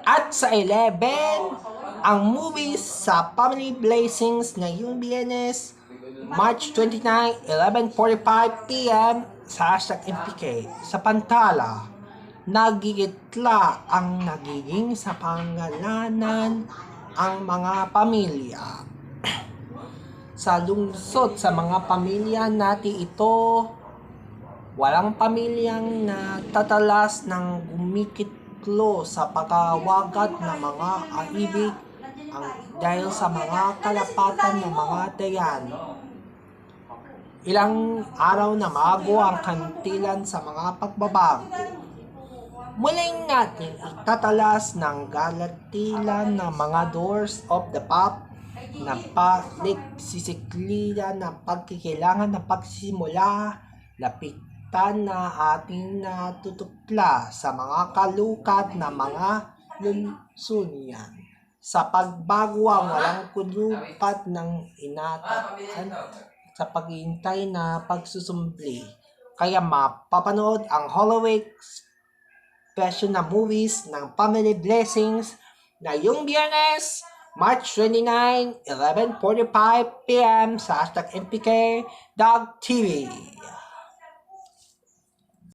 At sa 11, ang movies sa Family Blessings ngayong Biyernes, March 29, 11:45 p.m. sa #MPK. Sa Pantala, nagigitla ang nagiging sa pangalanan ang mga pamilya. Sa lungsod sa mga pamilya natin ito, walang pamilyang natatalas ng gumikitlo sa pagkawagat ng mga aibig dahil sa mga kalapatan ng mga dayan. Ilang araw na bago ang kantilan sa mga pagbabago. Muling natin itatalas ng galatilan ng mga doors of the pop na pagsisiklian ng pagkikailangan ng pagsisimula, lapitan na ating natutukla sa mga kalukat na mga lungsunian. Sa pagbago ang walang kulupat ng inataan sa paghihintay na pagsusumbli. Kaya mapapanood ang Halloween special na movies ng Family Blessings ngayong Biyernes, March 29, 11:45 p.m. sa #MPK Dog TV.